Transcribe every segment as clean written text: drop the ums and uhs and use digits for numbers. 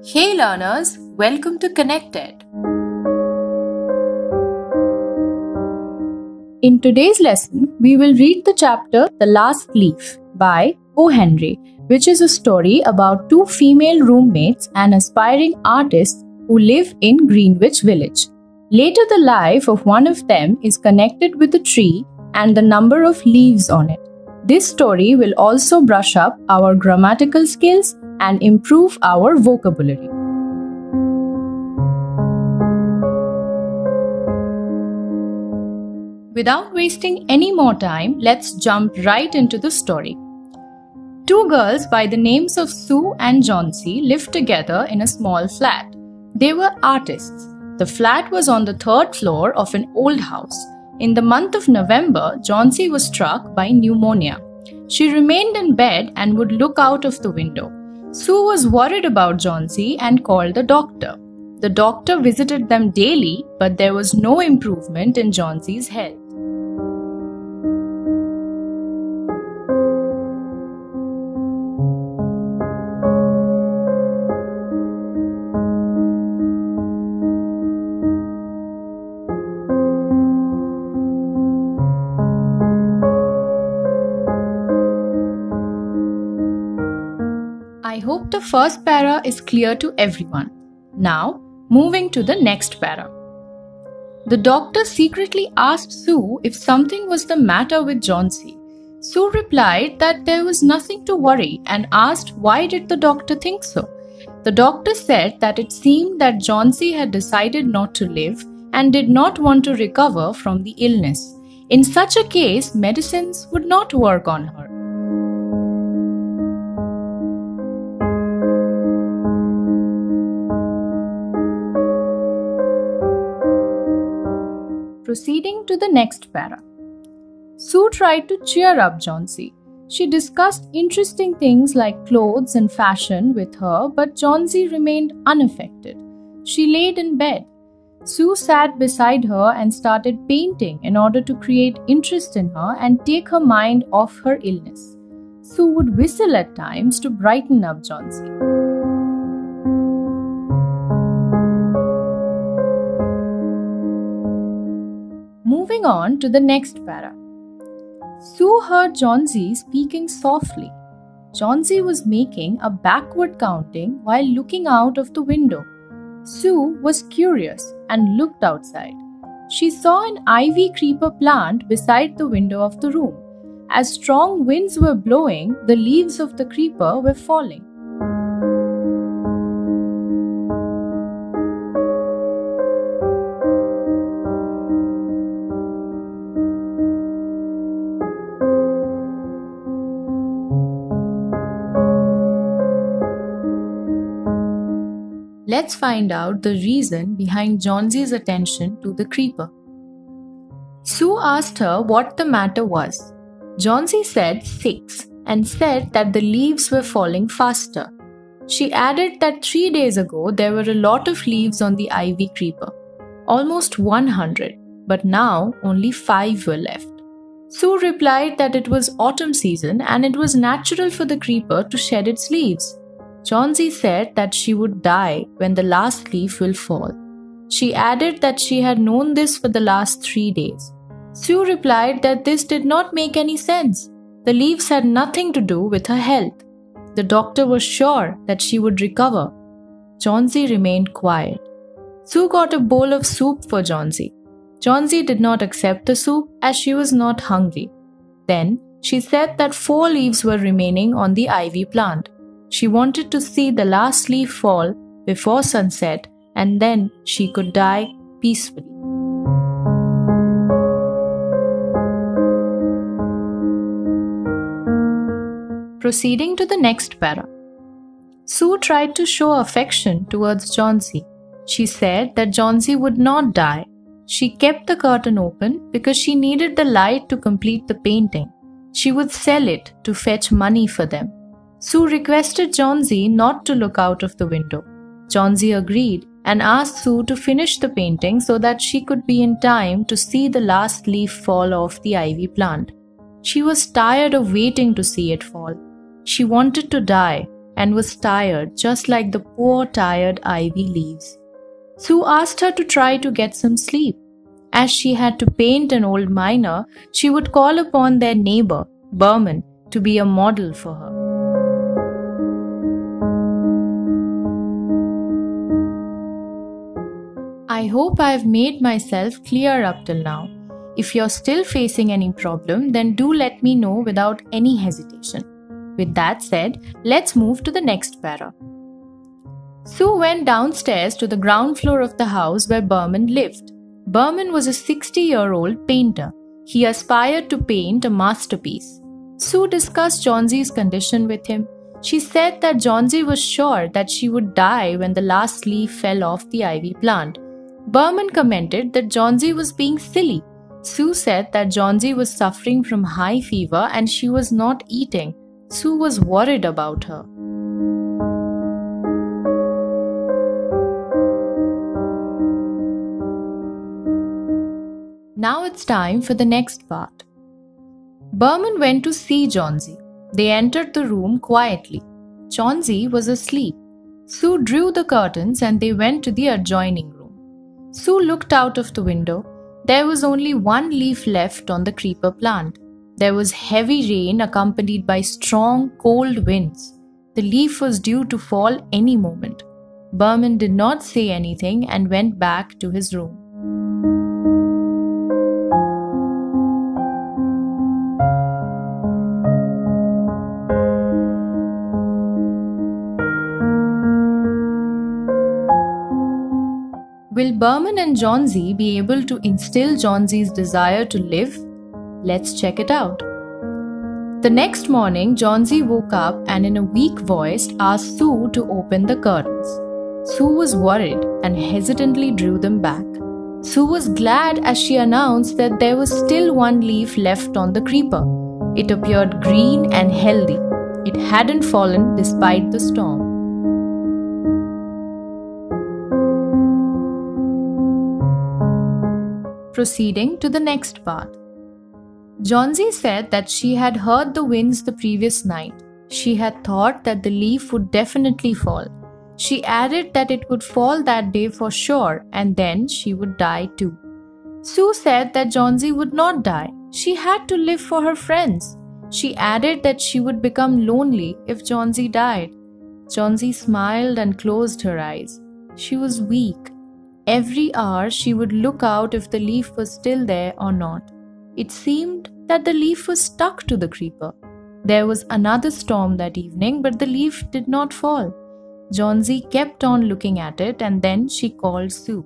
Hey learners, welcome to Connected. In today's lesson, we will read the chapter The Last Leaf by O. Henry, which is a story about two female roommates and aspiring artists who live in Greenwich Village. Later, the life of one of them is connected with a tree and the number of leaves on it. This story will also brush up our grammatical skills and improve our vocabulary. Without wasting any more time, let's jump right into the story. Two girls by the names of Sue and Johnsy lived together in a small flat. They were artists. The flat was on the third floor of an old house. In the month of November, Johnsy was struck by pneumonia. She remained in bed and would look out of the window. Sue was worried about Johnsy and called the doctor. The doctor visited them daily, but there was no improvement in Johnsy's health. I hope the first para is clear to everyone. Now, moving to the next para. The doctor secretly asked Sue if something was the matter with Johnsy. Sue replied that there was nothing to worry and asked why did the doctor think so. The doctor said that it seemed that Johnsy had decided not to live and did not want to recover from the illness. In such a case, medicines would not work on her. Proceeding to the next para. Sue tried to cheer up Johnsy. She discussed interesting things like clothes and fashion with her, but Johnsy remained unaffected. She laid in bed. Sue sat beside her and started painting in order to create interest in her and take her mind off her illness. Sue would whistle at times to brighten up Johnsy. Moving on to the next para. Sue heard Johnsy speaking softly. Johnsy was making a backward counting while looking out of the window. Sue was curious and looked outside. She saw an ivy creeper plant beside the window of the room. As strong winds were blowing, the leaves of the creeper were falling. Let's find out the reason behind Johnsy's attention to the creeper. Sue asked her what the matter was. Johnsy said 6 and said that the leaves were falling faster. She added that 3 days ago there were a lot of leaves on the ivy creeper, almost 100, but now only 5 were left. Sue replied that it was autumn season and it was natural for the creeper to shed its leaves. Johnsy said that she would die when the last leaf will fall. She added that she had known this for the last 3 days. Sue replied that this did not make any sense. The leaves had nothing to do with her health. The doctor was sure that she would recover. Johnsy remained quiet. Sue got a bowl of soup for Johnsy. Johnsy did not accept the soup as she was not hungry. Then she said that 4 leaves were remaining on the ivy plant. She wanted to see the last leaf fall before sunset and then she could die peacefully. Proceeding to the next para. Sue tried to show affection towards Johnsy. She said that Johnsy would not die. She kept the curtain open because she needed the light to complete the painting. She would sell it to fetch money for them. Sue requested Johnsy not to look out of the window. Johnsy agreed and asked Sue to finish the painting so that she could be in time to see the last leaf fall off the ivy plant. She was tired of waiting to see it fall. She wanted to die, and was tired, just like the poor tired ivy leaves. Sue asked her to try to get some sleep. As she had to paint an old miner, she would call upon their neighbor, Berman, to be a model for her. I hope I have made myself clear up till now. If you're still facing any problem, then do let me know without any hesitation. With that said, let's move to the next para. Sue went downstairs to the ground floor of the house where Berman lived. Berman was a 60-year-old painter. He aspired to paint a masterpiece. Sue discussed Johnsie's condition with him. She said that Johnsie was sure that she would die when the last leaf fell off the ivy plant. Berman commented that Johnsie was being silly. Sue said that Johnsie was suffering from high fever and she was not eating. Sue was worried about her. Now it's time for the next part. Berman went to see Johnsie. They entered the room quietly. Johnsie was asleep. Sue drew the curtains and they went to the adjoining room. Sue looked out of the window. There was only one leaf left on the creeper plant. There was heavy rain accompanied by strong, cold winds. The leaf was due to fall any moment. Berman did not say anything and went back to his room. Will Berman and Johnsie be able to instill Johnsie's desire to live? Let's check it out. The next morning, Johnsie woke up and in a weak voice asked Sue to open the curtains. Sue was worried and hesitantly drew them back. Sue was glad as she announced that there was still one leaf left on the creeper. It appeared green and healthy. It hadn't fallen despite the storm. Proceeding to the next part. Johnsie said that she had heard the winds the previous night. She had thought that the leaf would definitely fall. She added that it would fall that day for sure and then she would die too. Sue said that Johnsie would not die. She had to live for her friends. She added that she would become lonely if Johnsie died. Johnsie smiled and closed her eyes. She was weak. Every hour she would look out if the leaf was still there or not. It seemed that the leaf was stuck to the creeper. There was another storm that evening, but the leaf did not fall. Johnsie kept on looking at it and then she called Sue.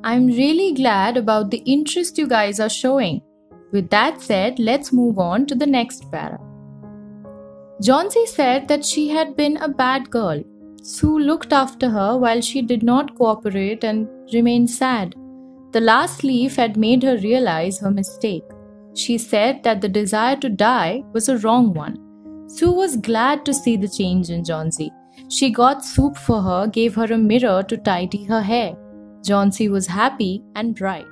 I'm really glad about the interest you guys are showing. With that said, let's move on to the next para. Johnsie said that she had been a bad girl. Sue looked after her while she did not cooperate and remained sad. The last leaf had made her realize her mistake. She said that the desire to die was a wrong one. Sue was glad to see the change in Johnsie. She got soup for her, gave her a mirror to tidy her hair. Johnsie was happy and bright.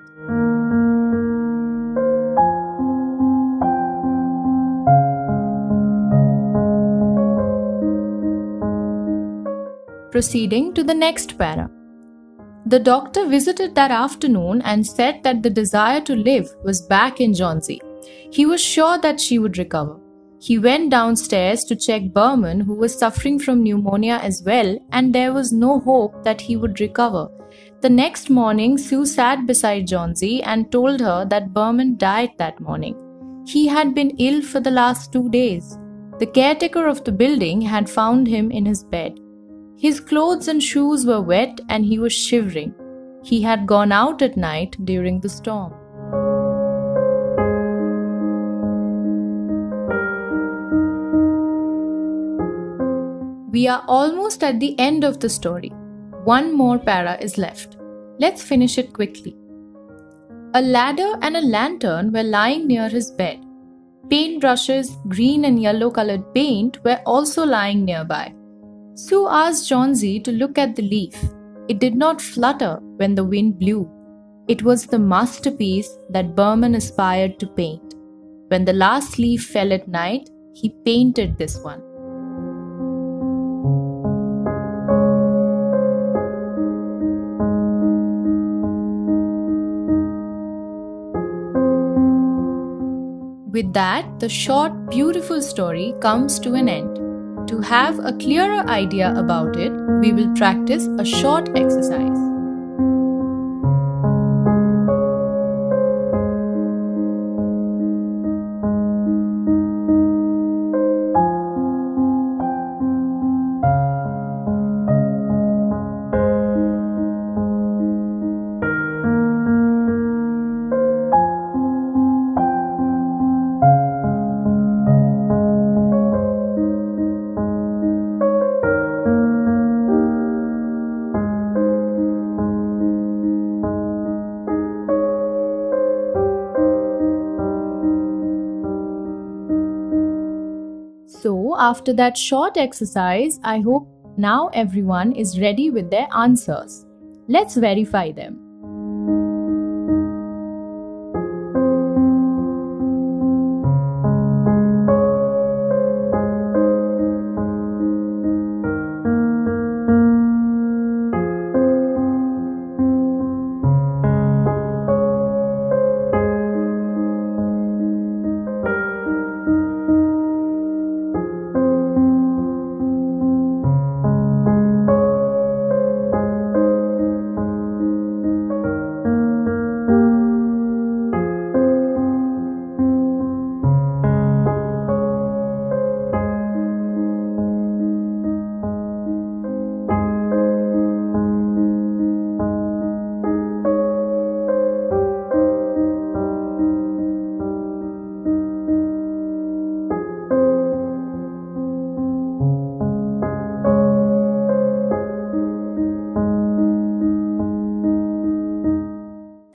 Proceeding to the next para. The doctor visited that afternoon and said that the desire to live was back in Johnsie. He was sure that she would recover. He went downstairs to check Berman, who was suffering from pneumonia as well, and there was no hope that he would recover. The next morning, Sue sat beside Johnsie and told her that Berman died that morning. He had been ill for the last 2 days. The caretaker of the building had found him in his bed. His clothes and shoes were wet and he was shivering. He had gone out at night during the storm. We are almost at the end of the story. One more para is left. Let's finish it quickly. A ladder and a lantern were lying near his bed. Paintbrushes, green and yellow colored paint, were also lying nearby. Sue asked Johnsie to look at the leaf. It did not flutter when the wind blew. It was the masterpiece that Burman aspired to paint. When the last leaf fell at night, he painted this one. With that, the short, beautiful story comes to an end. To have a clearer idea about it, we will practice a short exercise. So, after that short exercise, I hope now everyone is ready with their answers. Let's verify them.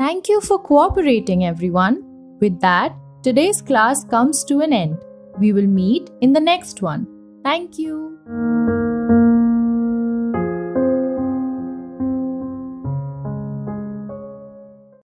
Thank you for cooperating, everyone. With that, today's class comes to an end. We will meet in the next one. Thank you.